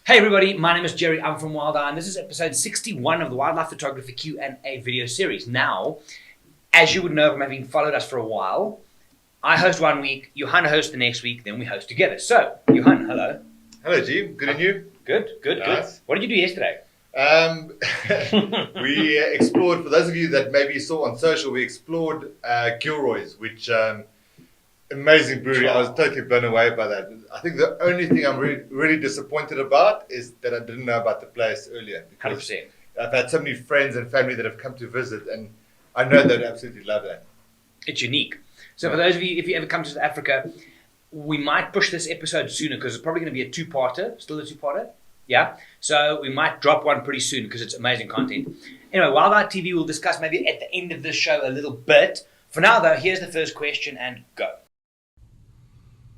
Hey everybody, my name is Gerry, I'm from Wild and this is episode 61 of the Wildlife Photography Q&A video series. Now, as you would know from having followed us for a while, I host one week, Johanna hosts the next week, then we host together. So, Johanna, hello. Hello, G. Good and you? Good. What did you do yesterday? We explored, for those of you that maybe saw on social, we explored Gilroy's, which amazing brewery. I was totally blown away by that. I think the only thing I'm really disappointed about is that I didn't know about the place earlier. 100%. I've had so many friends and family that have come to visit, and I know they'd absolutely love that. It's unique. So for those of you, if you ever come to South Africa, we might push this episode sooner because it's probably going to be a two-parter, still a two-parter. Yeah, so we might drop one pretty soon because it's amazing content. Anyway, Wildlife TV we'll discuss maybe at the end of this show a little bit. For now, though, here's the first question and go.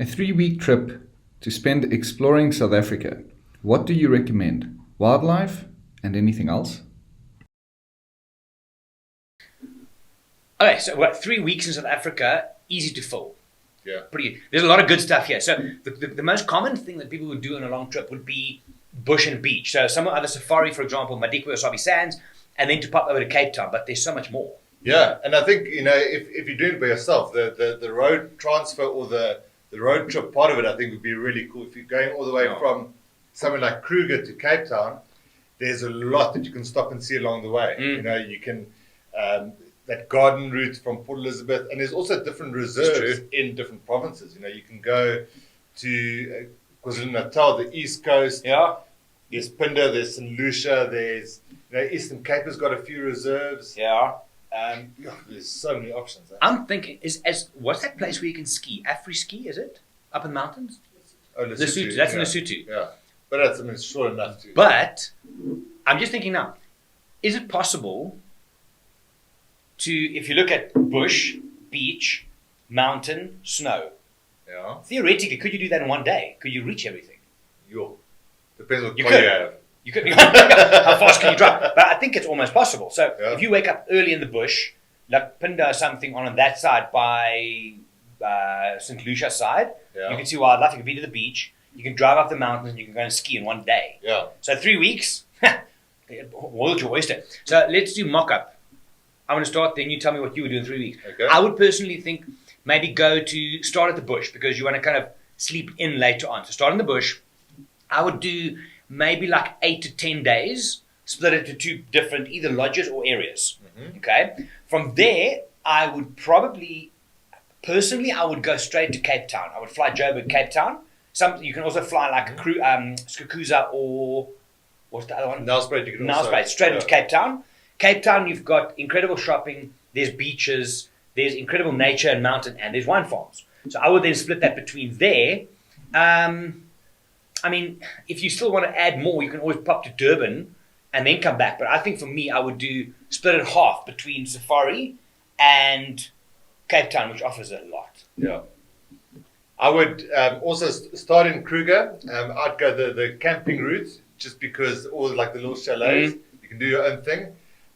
A 3-week trip to spend exploring South Africa. What do you recommend? Wildlife and anything else? Okay, so we're 3 weeks in South Africa, easy to fill. Yeah. There's a lot of good stuff here. So the most common thing that people would do on a long trip would be bush and beach. So some other safari, for example, Madikwe or Sabi Sands, and then to pop over to Cape Town. But there's so much more. Yeah, and I think, if you're doing it by yourself, the road transfer or the road trip part of it, I think would be really cool. If you're going all the way from somewhere like Kruger to Cape Town, there's a lot that you can stop and see along the way. You can, that garden route from Port Elizabeth, and there's also different reserves in different provinces. You can go to KwaZulu-Natal, the East Coast. Yeah. There's Phinda, there's St. Lucia, there's, Eastern Cape has got a few reserves. Yeah. There's so many options. I'm thinking, what's that place where you can ski? Afri-ski, is it? Up in the mountains? Oh, Lesotho. That's in Lesotho. Yeah. But that's short enough to. But I'm just thinking now, is it possible to, if you look at bush, beach, mountain, snow, theoretically, could you do that in one day? Could you reach everything? Depends what you car could. you have. You could. How fast can you drive? But I think it's almost possible. So if you wake up early in the bush, like Phinda or something on that side by St. Lucia side, you can see wildlife. You can be to the beach. You can drive up the mountains and you can go and ski in one day. Yeah. So 3 weeks, world your oyster. So let's do mock-up. I'm going to start, then you tell me what you would do in 3 weeks. Okay. I would personally think maybe start at the bush because you want to kind of sleep in later on. So start in the bush. I would do maybe like 8 to 10 days, split it into two different either lodges or areas. Mm-hmm. Okay. From there, I would probably, personally, I would go straight to Cape Town. I would fly Joburg, Cape Town. You can also fly like a Skukuza or what's the other one? Nelspruit. You can also Nelspruit, straight into Cape Town. Cape Town, you've got incredible shopping. There's beaches. There's incredible nature and mountain, and there's wine farms. So I would then split that between there. I mean, if you still want to add more, you can always pop to Durban and then come back. But I think for me, I would split it half between Safari and Cape Town, which offers a lot. Yeah. I would also start in Kruger. I'd go the camping route just because all like the little chalets, you can do your own thing.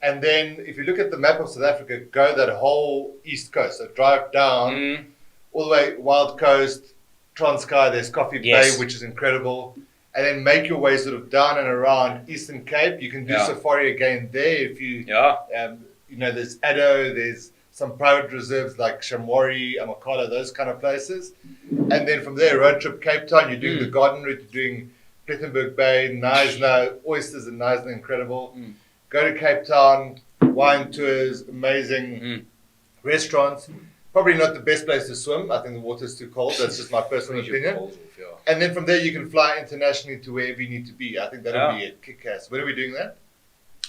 And then if you look at the map of South Africa, go that whole east coast. So drive down all the way Wild Coast, Transkei, there's Coffee Bay, which is incredible. And then make your way sort of down and around Eastern Cape. You can do safari again there if you, there's Addo, there's some private reserves like Shamwari, Amakhala, those kind of places. And then from there, road trip Cape Town, you're doing the garden route, you're doing Plettenberg Bay, Knysna, oysters in Knysna, incredible. Go to Cape Town, wine tours, amazing restaurants. Probably not the best place to swim. I think the water's too cold. That's just my personal opinion. And then from there, you can fly internationally to wherever you need to be. I think that'll be a kick-ass. When are we doing that?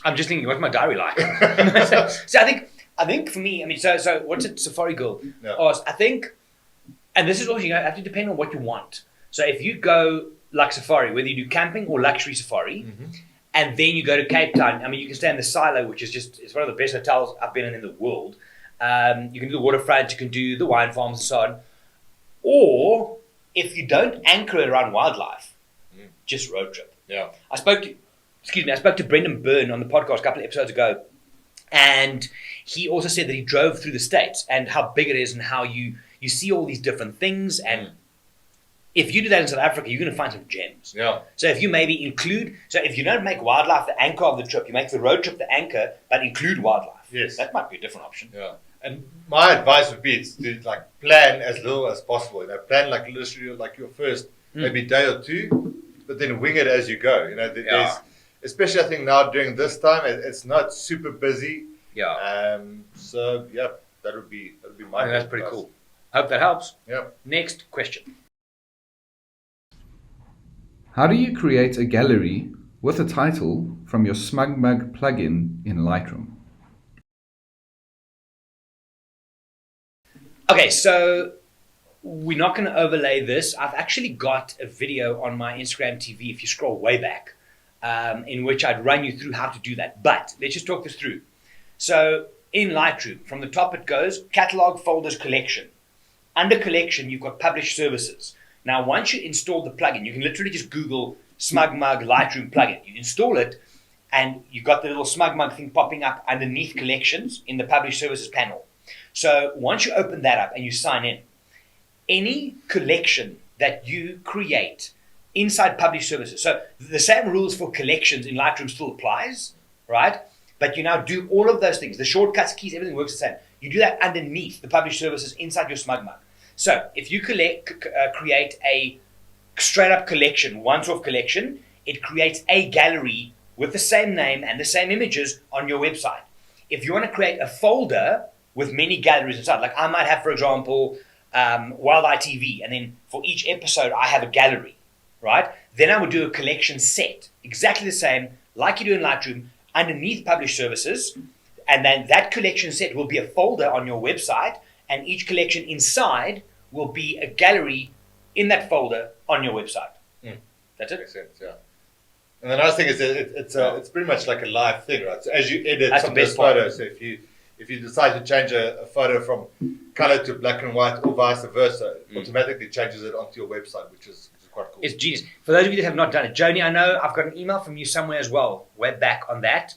I'm just thinking, what's my diary like? So I think for me, so what's it, Safari Girl? Yeah. I think, and this is also, you have to depend on what you want. So if you go like Safari, whether you do camping or luxury Safari, and then you go to Cape Town, you can stay in the Silo, which is it's one of the best hotels I've been in the world. You can do the waterfront, you can do the wine farms and so on. Or if you don't anchor it around wildlife, just road trip. Yeah. I spoke to Brendan Byrne on the podcast a couple of episodes ago, and he also said that he drove through the States and how big it is and how you see all these different things, and If you do that in South Africa, you're going to find some gems. Yeah. So if you maybe if you don't make wildlife the anchor of the trip, you make the road trip the anchor, but include wildlife. Yes. That might be a different option. Yeah. And my advice would be to like plan as little as possible. Plan like literally like your first maybe day or two, but then wing it as you go. There's, especially I think now during this time, it's not super busy. Yeah. So yeah, that would be my. I think that's pretty cool. Hope that helps. Yeah. Next question. How do you create a gallery with a title from your SmugMug plugin in Lightroom? Okay, so we're not going to overlay this. I've actually got a video on my Instagram TV, if you scroll way back, in which I'd run you through how to do that. But let's just talk this through. So in Lightroom, from the top it goes, catalog, folders, collection. Under collection, you've got published services. Now, once you install the plugin, you can literally just Google SmugMug Lightroom plugin. You install it, and you've got the little SmugMug thing popping up underneath collections in the published services panel. So once you open that up and you sign in, any collection that you create inside published services, so the same rules for collections in Lightroom still applies, right? But you now do all of those things. The shortcuts, keys, everything works the same. You do that underneath the published services inside your SmugMug. So if you create a straight-up collection, once-off collection, it creates a gallery with the same name and the same images on your website. If you want to create a folder with many galleries inside, like I might have, for example, Wild Eye TV, and then for each episode I have a gallery, right? Then I would do a collection set, exactly the same, like you do in Lightroom, underneath published services, and then that collection set will be a folder on your website, and each collection inside will be a gallery in that folder on your website. That's it. Makes sense, yeah. And the nice thing is that it's pretty much like a live thing, right? So as you edit some of those photos, so if you decide to change a photo from color to black and white or vice versa, it automatically changes it onto your website, which is quite cool. It's genius. For those of you that have not done it, Joni, I know I've got an email from you somewhere as well, way back on that.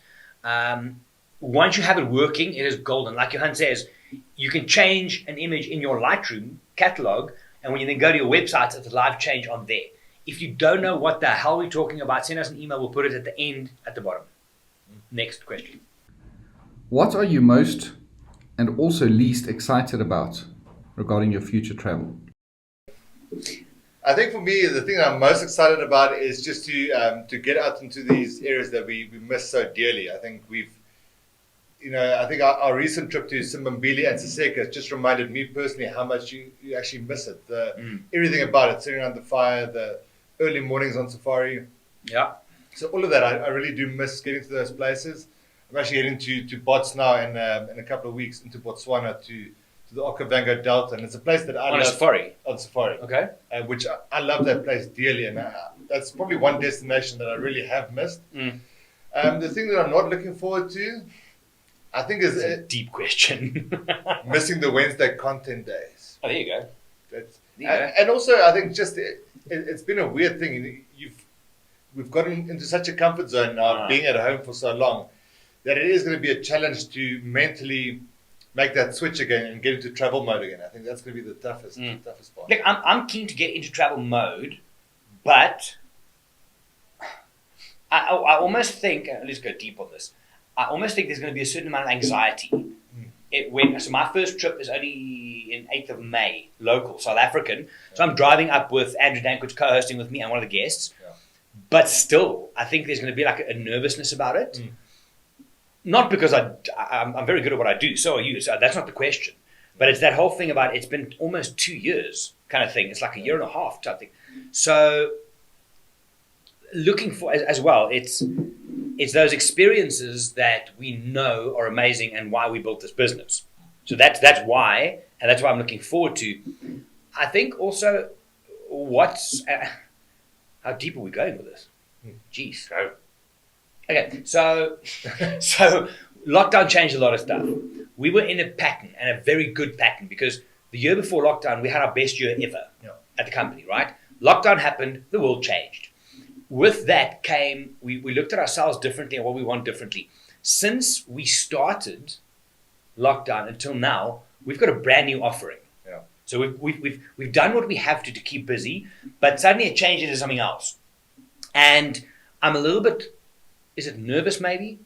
Once you have it working, it is golden. Like Johan says, you can change an image in your Lightroom catalog, and when you then go to your website, it's a live change on there. If you don't know what the hell we're talking about, send us an email. We'll put it at the end, at the bottom. Next question. What are you most and also least excited about regarding your future travel? I think for me, the thing I'm most excited about is just to get out into these areas that we miss so dearly. I think I think our recent trip to Simbambili and Siseka just reminded me personally how much you actually miss it. Everything about it, sitting around the fire, the early mornings on safari. Yeah. So all of that, I really do miss getting to those places. I'm actually heading to Bots now in a couple of weeks, into Botswana to the Okavango Delta, and it's a place that I love. On safari. Okay. Which I love that place dearly, and that's probably one destination that I really have missed. The thing that I'm not looking forward to, I think, is a deep question. missing the Wednesday content days. Oh, there you go. And also, I think just it's been a weird thing. We've gotten into such a comfort zone now, being at home for so long, that it is going to be a challenge to mentally make that switch again and get into travel mode again. I think that's going to be the toughest part. Look, I'm keen to get into travel mode, but I almost think, let's go deep on this, I almost think there's going to be a certain amount of anxiety. So my first trip is only in 8th of May, local, South African. So I'm driving up with Andrew Dankwitz co-hosting with me and one of the guests. Yeah. But still, I think there's going to be like a nervousness about it. Not because I'm very good at what I do, so are you. So that's not the question. But it's that whole thing about it's been almost 2 years kind of thing. It's like a year and a half type thing. So looking for, as well, it's those experiences that we know are amazing and why we built this business. So that's why, and that's why I'm looking forward to. I think also how deep are we going with this? Jeez. Okay, so lockdown changed a lot of stuff. We were in a pattern, and a very good pattern, because the year before lockdown, we had our best year ever at the company, right? Lockdown happened, the world changed. With that came, we looked at ourselves differently and what we want differently. Since we started lockdown until now, we've got a brand new offering. So we've done what we have to keep busy, but suddenly it changed into something else. And I'm a little bit, is it nervous maybe,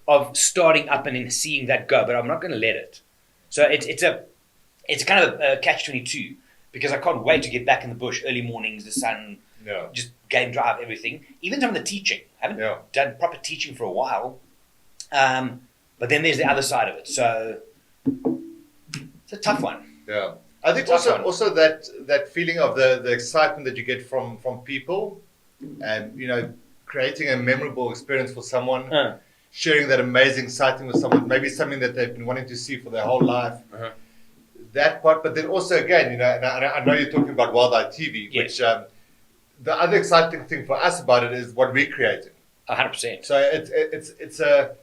of starting up and then seeing that go, but I'm not going to let it. So it's kind of a catch-22, because I can't wait to get back in the bush, early mornings, the sun, just game drive, everything. Even some of the teaching. I haven't done proper teaching for a while. But then there's the other side of it. So it's a tough one. Yeah. I think also that feeling of the excitement that you get from people, and creating a memorable experience for someone, sharing that amazing sighting with someone, maybe something that they've been wanting to see for their whole life. That part, but then also again, and I know you're talking about Wildlife TV, which the other exciting thing for us about it is what we're creating. 100%. So it's a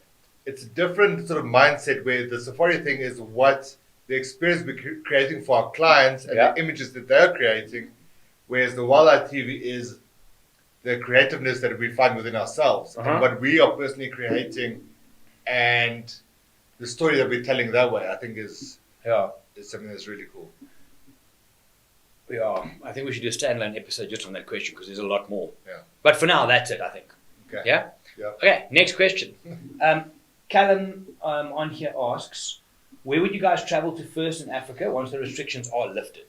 different sort of mindset, where the safari thing is what the experience we're creating for our clients and the images that they're creating, whereas the Wildlife TV is the creativeness that we find within ourselves and what we are personally creating, and the story that we're telling that way, I think is something that's really cool. Yeah, I think we should do a standalone episode just on that question, because there's a lot more. Yeah. But for now, that's it, I think. Okay. Yeah? Yeah. Okay, next question. Callum on here asks, where would you guys travel to first in Africa once the restrictions are lifted?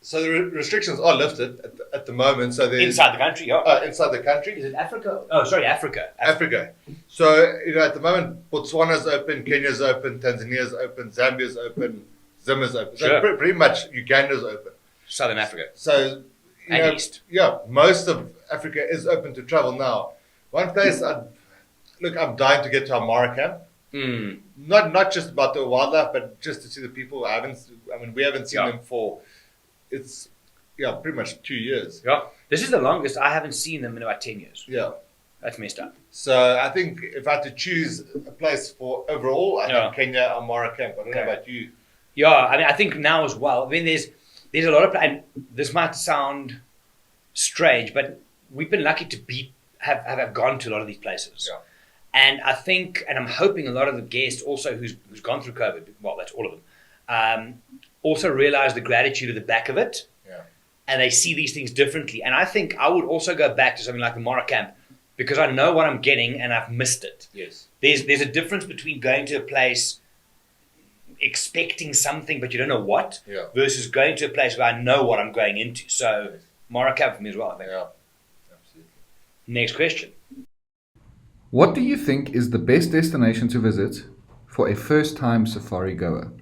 So the restrictions are lifted at the moment. So there's inside the country, inside the country. Is it Africa? Oh, sorry, Africa. Africa. So at the moment, Botswana's open, Kenya's open, Tanzania's open, Zambia's open, Zimbabwe's open. So pretty much Uganda's open. Southern Africa. So East. Yeah, most of Africa is open to travel now. One place, I'm dying to get to Amara camp. Not just about the wildlife, but just to see the people. We haven't seen them for. It's pretty much 2 years. Yeah, this is the longest I haven't seen them in about 10 years. Yeah, that's messed up. So I think if I had to choose a place for overall, I think Kenya, Amara camp. I don't know about you. Yeah, I think now as well. there's a lot of, and this might sound strange, but we've been lucky to have gone to a lot of these places. Yeah. And I think, and I'm hoping a lot of the guests also who's gone through COVID, well, that's all of them, also realize the gratitude at the back of it. Yeah. And they see these things differently. And I think I would also go back to something like the Mara camp, because I know what I'm getting and I've missed it. Yes. There's a difference between going to a place expecting something but you don't know what, versus going to a place where I know what I'm going into. So Mara camp for me as well, I think. Yeah, absolutely. Next question. What do you think is the best destination to visit for a first-time safari goer?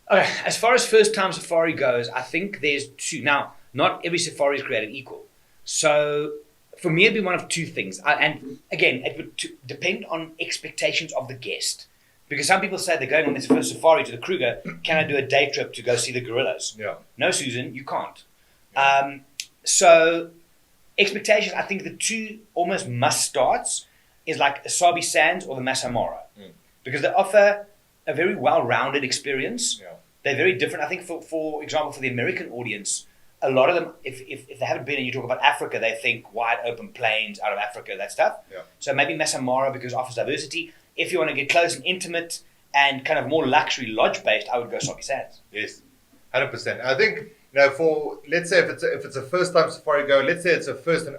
Okay, as far as first-time safari goes, I think there's two. Now, not every safari is created equal. So for me, it'd be one of two things. And again, it would depend on expectations of the guest. Because some people say they're going on this first safari to the Kruger, can I do a day trip to go see the gorillas? Yeah. No, Susan, you can't. Yeah. So expectations, I think the two almost must-starts is like Asabi Sands or the Masai Mara. Because they offer a very well-rounded experience. Yeah. They're very different. I think, for example, for the American audience, a lot of them, if they haven't been and you talk about Africa, they think wide open plains out of Africa, that stuff. Yeah. So maybe Masai Mara, because it offers diversity. If you want to get close and intimate and kind of more luxury lodge-based, I would go Asabi Sands. Yes, 100%. I think, for, let's say if it's a first-time safari go, let's say it's a first and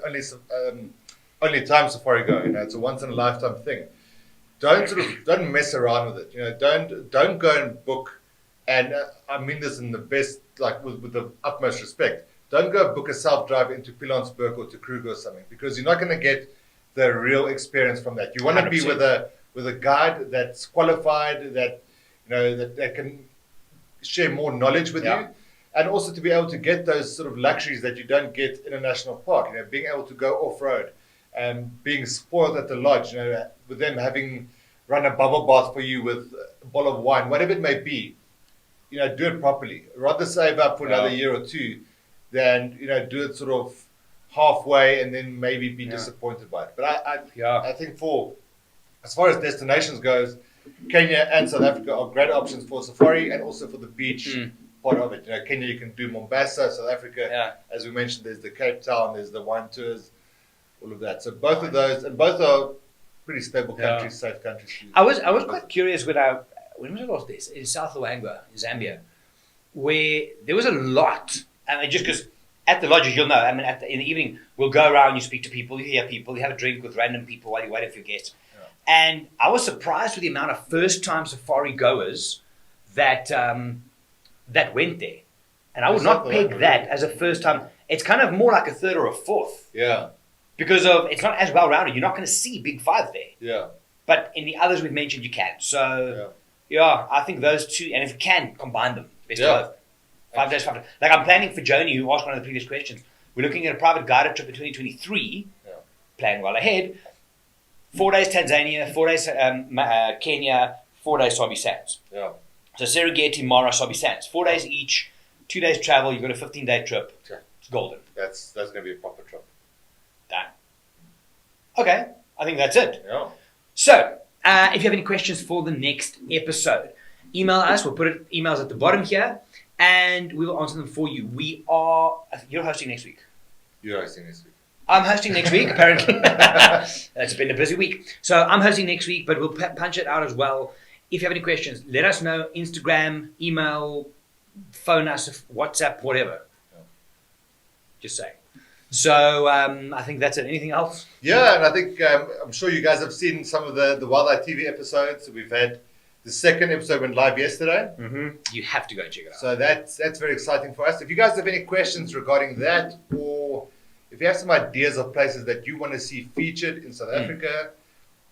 only time safari go, it's a once-in-a-lifetime thing. Don't mess around with it. Don't go and book, and I mean this in the best, like with the utmost respect. Don't go book a self-drive into Pilanesberg or to Kruger or something, because you're not going to get the real experience from that. You want to be with a guide that's qualified, that can share more knowledge with you, and also to be able to get those sort of luxuries that you don't get in a national park. Being able to go off-road and being spoiled at the lodge, with them having run a bubble bath for you with a bottle of wine, whatever it may be, do it properly. Rather save up for another year or two than, do it sort of halfway and then maybe be disappointed by it. But I think as far as destinations goes, Kenya and South Africa are great options for safari and also for the beach part of it. Kenya, you can do Mombasa. South Africa, as we mentioned, there's the Cape Town, there's the wine tours, all of that. So both of those, and both are pretty stable countries, safe countries. I was quite curious when was I last this? In South Luangwa, in Zambia, where there was a lot. I mean, just because at the lodges, you'll know. I mean, in the evening, we'll go around, you speak to people, you hear people, you have a drink with random people while you're waiting for your guests. Yeah. And I was surprised with the amount of first-time safari goers that that went there. And I would not peg that as a first-time. It's kind of more like a third or a fourth. Yeah. Because it's not as well-rounded. You're not going to see big five there. Yeah. But in the others we've mentioned, you can. So, yeah, I think those two, and if you can, combine them. Best of both. 5 days, 5 days. Like I'm planning for Joni, who asked one of the previous questions. We're looking at a private guided trip in 2023. Yeah. Planning well ahead. 4 days Tanzania, 4 days Kenya, 4 days Sabi Sands. Yeah. So Serengeti, Mara, Sabi Sands. 4 days each, 2 days travel. You've got a 15-day trip. Yeah. It's golden. That's going to be a proper trip. Done. Okay, I think that's it. Yeah. So, if you have any questions for the next episode, email us. We'll put emails at the bottom here, and we will answer them for you. You're hosting next week. You're hosting next week. I'm hosting next week, apparently. It's been a busy week. So I'm hosting next week, but we'll punch it out as well. If you have any questions, let us know. Instagram, email, phone us, WhatsApp, whatever. Yeah. Just say. So I think that's it. Anything else? Yeah, and I think I'm sure you guys have seen some of the Wildlife TV episodes. We've had the second episode went live yesterday. Mm-hmm. You have to go and check it out. So that's very exciting for us. If you guys have any questions regarding that, or if you have some ideas of places that you want to see featured in South Africa,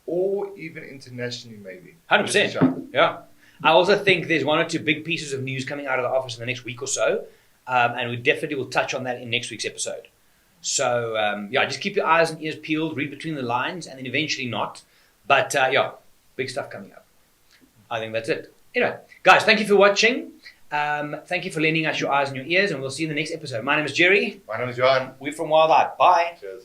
or even internationally, maybe 100%. Yeah. I also think there's 1 or 2 big pieces of news coming out of the office in the next week or so, and we definitely will touch on that in next week's episode. So, just keep your eyes and ears peeled, read between the lines, and then eventually not. But, big stuff coming up. I think that's it. Anyway, guys, thank you for watching. Thank you for lending us your eyes and your ears, and we'll see you in the next episode. My name is Gerry. My name is Johan. We're from Wildlife. Bye. Cheers.